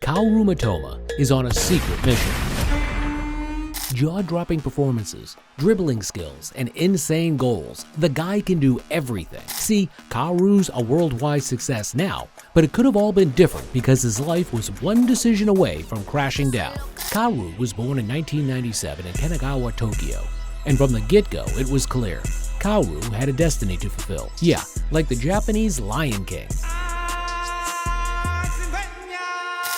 Kaoru Mitoma is on a secret mission. Jaw-dropping performances, dribbling skills, and insane goals, the guy can do everything. See, Kaoru's a worldwide success now, but it could have all been different because his life was one decision away from crashing down. Kaoru was born in 1997 in Kanagawa, Tokyo, and from the get-go it was clear Kaoru had a destiny to fulfill. Yeah, like the Japanese Lion King.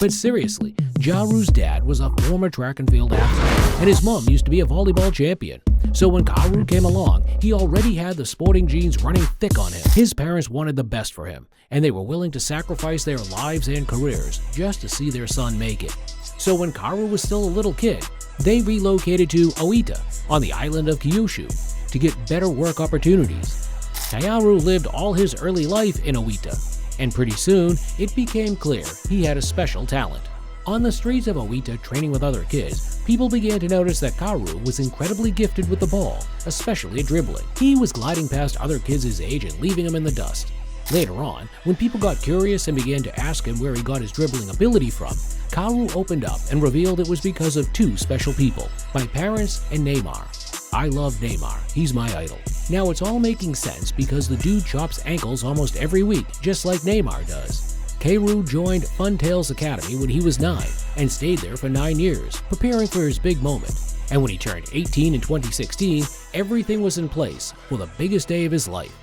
But seriously, Kaoru's dad was a former track and field athlete, and his mom used to be a volleyball champion. So when Kaoru came along, he already had the sporting genes running thick on him. His parents wanted the best for him, and they were willing to sacrifice their lives and careers just to see their son make it. So when Kaoru was still a little kid, they relocated to Oita on the island of Kyushu to get better work opportunities. Kaoru lived all his early life in Oita, and pretty soon it became clear he had a special talent. On the streets of Oita training with other kids, people began to notice that Kaoru was incredibly gifted with the ball, especially at dribbling. He was gliding past other kids his age and leaving them in the dust. Later on, when people got curious and began to ask him where he got his dribbling ability from, Kaoru opened up and revealed it was because of two special people, my parents and Neymar. I love Neymar, he's my idol. Now it's all making sense because the dude chops ankles almost every week, just like Neymar does. Kaoru joined Funtail's Academy when he was 9 and stayed there for 9 years, preparing for his big moment. And when he turned 18 in 2016, everything was in place for the biggest day of his life.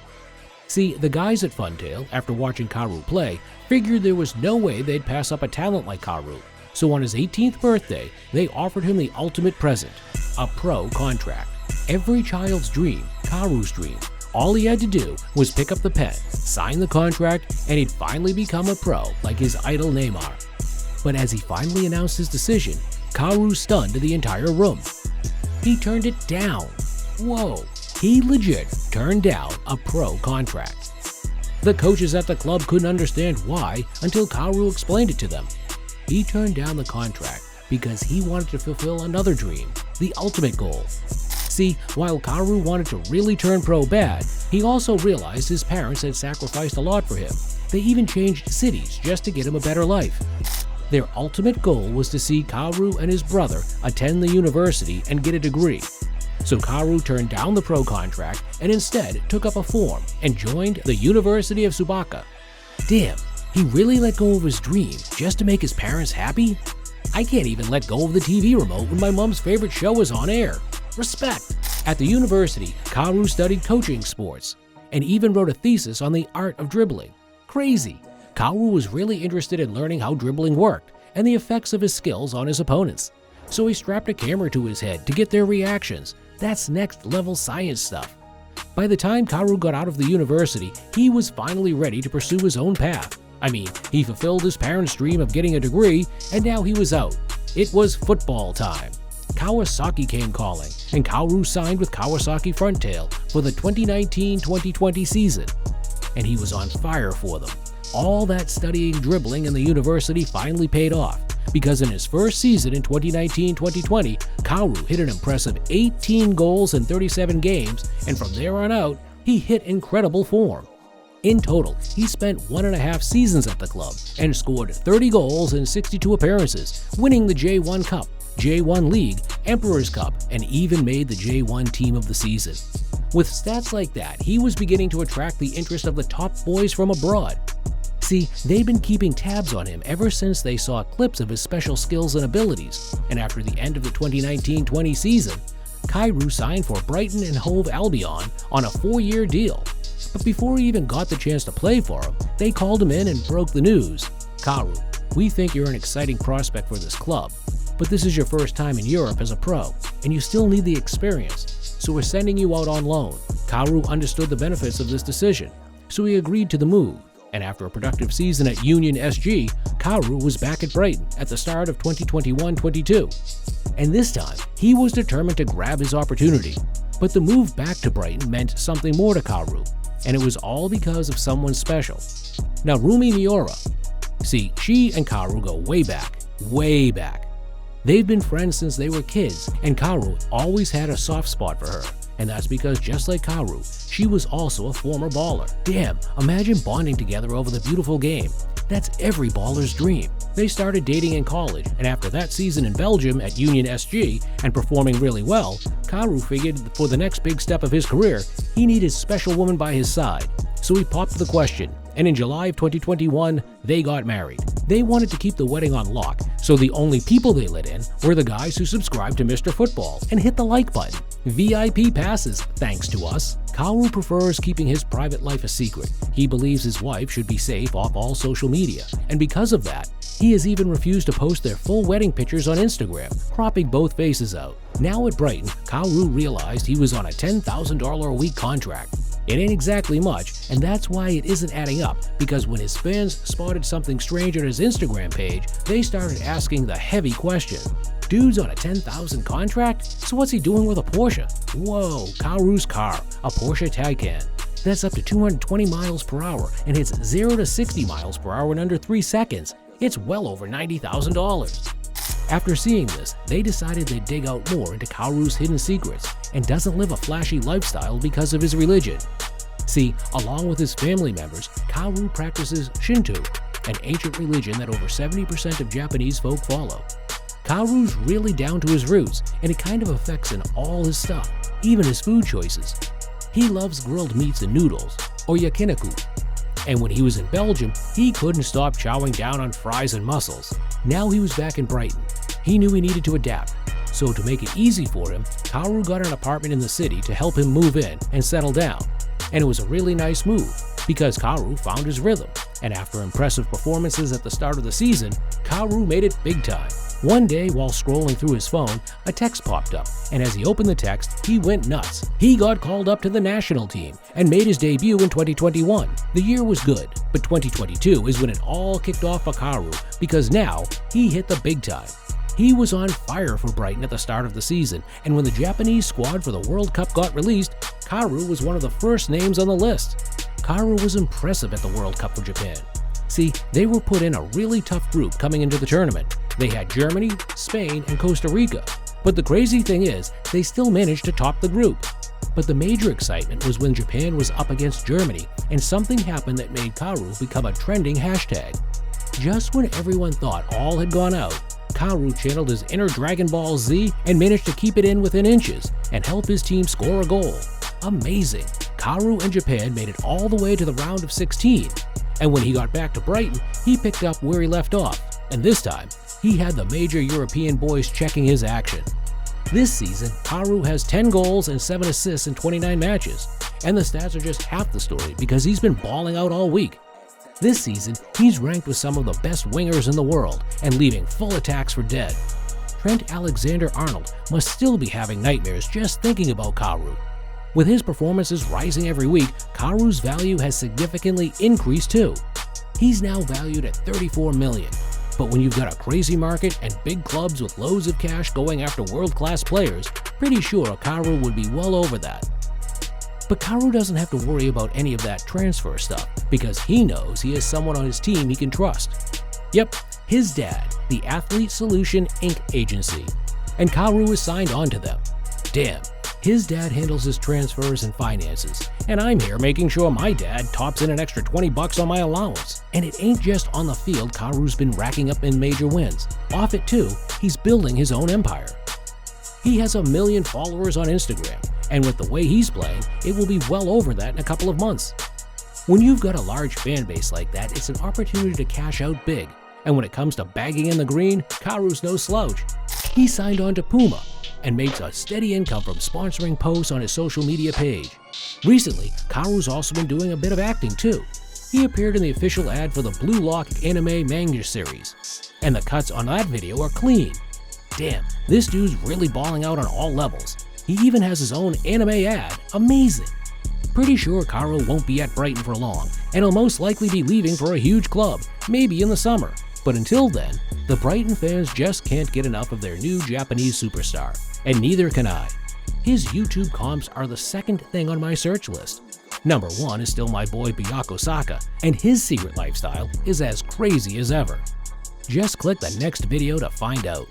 See, the guys at Funtail, after watching Kaoru play, figured there was no way they'd pass up a talent like Kaoru. So on his 18th birthday, they offered him the ultimate present, a pro contract. Every child's dream, Kaoru's dream. All he had to do was pick up the pen, sign the contract, and he'd finally become a pro like his idol Neymar. But as he finally announced his decision, Kaoru stunned the entire room. He turned it down. Whoa, he legit turned down a pro contract. The coaches at the club couldn't understand why until Kaoru explained it to them. He turned down the contract because he wanted to fulfill another dream, the ultimate goal. See, while Kaoru wanted to really turn pro bad, he also realized his parents had sacrificed a lot for him. They even changed cities just to get him a better life. Their ultimate goal was to see Kaoru and his brother attend the university and get a degree. So Kaoru turned down the pro contract and instead took up a form and joined the University of Tsubaka. Damn, he really let go of his dream just to make his parents happy? I can't even let go of the TV remote when my mom's favorite show is on air. Respect! At the university, Kaoru studied coaching sports and even wrote a thesis on the art of dribbling. Crazy! Kaoru was really interested in learning how dribbling worked and the effects of his skills on his opponents. So he strapped a camera to his head to get their reactions. That's next level science stuff. By the time Kaoru got out of the university, he was finally ready to pursue his own path. I mean, he fulfilled his parents' dream of getting a degree, and now he was out. It was football time. Kawasaki came calling, and Kaoru signed with Kawasaki Frontale for the 2019-2020 season. And he was on fire for them. All that studying dribbling in the university finally paid off, because in his first season in 2019-2020, Kaoru hit an impressive 18 goals in 37 games, and from there on out, he hit incredible form. In total, he spent 1.5 seasons at the club and scored 30 goals in 62 appearances, winning the J1 Cup, J1 League, Emperor's Cup, and even made the J1 Team of the Season. With stats like that, he was beginning to attract the interest of the top boys from abroad. See, they'd been keeping tabs on him ever since they saw clips of his special skills and abilities, and after the end of the 2019-20 season, Kaoru signed for Brighton and Hove Albion on a 4-year deal. But before he even got the chance to play for him, they called him in and broke the news. Kaoru, we think you're an exciting prospect for this club, but this is your first time in Europe as a pro, and you still need the experience, so we're sending you out on loan. Kaoru understood the benefits of this decision, so he agreed to the move, and after a productive season at Union SG, Kaoru was back at Brighton at the start of 2021-22. And this time, he was determined to grab his opportunity. But the move back to Brighton meant something more to Kaoru, and it was all because of someone special. Now, Rumi Miura. See, she and Kaoru go way back, way back. They've been friends since they were kids, and Kaoru always had a soft spot for her. And that's because just like Kaoru, she was also a former baller. Damn, imagine bonding together over the beautiful game. That's every baller's dream. They started dating in college, and after that season in Belgium at Union SG and performing really well, Kaoru figured for the next big step of his career, he needed a special woman by his side. So he popped the question, and in July of 2021, they got married. They wanted to keep the wedding on lock, so the only people they let in were the guys who subscribed to Mr. Football and hit the like button. VIP passes, thanks to us. Kaoru prefers keeping his private life a secret. He believes his wife should be safe off all social media, and because of that, he has even refused to post their full wedding pictures on Instagram, cropping both faces out. Now at Brighton, Kaoru realized he was on a $10,000 a week contract. It ain't exactly much, and that's why it isn't adding up, because when his fans spotted something strange on his Instagram page, they started asking the heavy question. Dude's on a $10,000 contract? So what's he doing with a Porsche? Whoa, Kaoru's car, a Porsche Taycan. That's up to 220 miles per hour and hits 0 to 60 miles per hour in under 3 seconds. It's well over $90,000. After seeing this, they decided they'd dig out more into Kaoru's hidden secrets and doesn't live a flashy lifestyle because of his religion. See, along with his family members, Kaoru practices Shinto, an ancient religion that over 70% of Japanese folk follow. Kaoru's really down to his roots, and it kind of affects in all his stuff, even his food choices. He loves grilled meats and noodles, or yakiniku. And when he was in Belgium, he couldn't stop chowing down on fries and mussels. Now he was back in Brighton. He knew he needed to adapt. So to make it easy for him, Kaoru got an apartment in the city to help him move in and settle down. And it was a really nice move, because Kaoru found his rhythm. And after impressive performances at the start of the season, Kaoru made it big time. One day, while scrolling through his phone, a text popped up, and as he opened the text, he went nuts. He got called up to the national team and made his debut in 2021. The year was good, but 2022 is when it all kicked off for Kaoru, because now he hit the big time. He was on fire for Brighton at the start of the season, and when the Japanese squad for the World Cup got released, Kaoru was one of the first names on the list. Kaoru was impressive at the World Cup for Japan. See, they were put in a really tough group coming into the tournament. They had Germany, Spain, and Costa Rica. But the crazy thing is, they still managed to top the group. But the major excitement was when Japan was up against Germany, and something happened that made Kaoru become a trending hashtag. Just when everyone thought all had gone out, Kaoru channeled his inner Dragon Ball Z and managed to keep it in within inches and help his team score a goal. Amazing! Kaoru and Japan made it all the way to the round of 16. And when he got back to Brighton, he picked up where he left off, and this time, he had the major European boys checking his action. This season, Kaoru has 10 goals and 7 assists in 29 matches, and the stats are just half the story because he's been balling out all week. This season, he's ranked with some of the best wingers in the world and leaving full attacks for dead. Trent Alexander-Arnold must still be having nightmares just thinking about Kaoru. With his performances rising every week, Kaoru's value has significantly increased too. He's now valued at $34 million. But when you've got a crazy market and big clubs with loads of cash going after world-class players, pretty sure Kaoru would be well over that. But Kaoru doesn't have to worry about any of that transfer stuff, because he knows he has someone on his team he can trust. Yep, his dad, the Athlete Solution Inc. agency. And Kaoru is signed on to them. Damn, his dad handles his transfers and finances, and I'm here making sure my dad tops in an extra $20 on my allowance. And it ain't just on the field Kaoru's been racking up in major wins. Off it too, he's building his own empire. He has 1 million followers on Instagram, and with the way he's playing, it will be well over that in a couple of months. When you've got a large fan base like that, it's an opportunity to cash out big. And when it comes to bagging in the green, Kaoru's no slouch. He signed on to Puma and makes a steady income from sponsoring posts on his social media page. Recently, Kaoru's also been doing a bit of acting too. He appeared in the official ad for the Blue Lock anime manga series, and the cuts on that video are clean. Damn, this dude's really balling out on all levels. He even has his own anime ad. Amazing! Pretty sure Kaoru won't be at Brighton for long, and he'll most likely be leaving for a huge club, maybe in the summer. But until then, the Brighton fans just can't get enough of their new Japanese superstar, and neither can I. His YouTube comps are the second thing on my search list. Number 1 is still my boy Byaku Saka, and his secret lifestyle is as crazy as ever. Just click the next video to find out.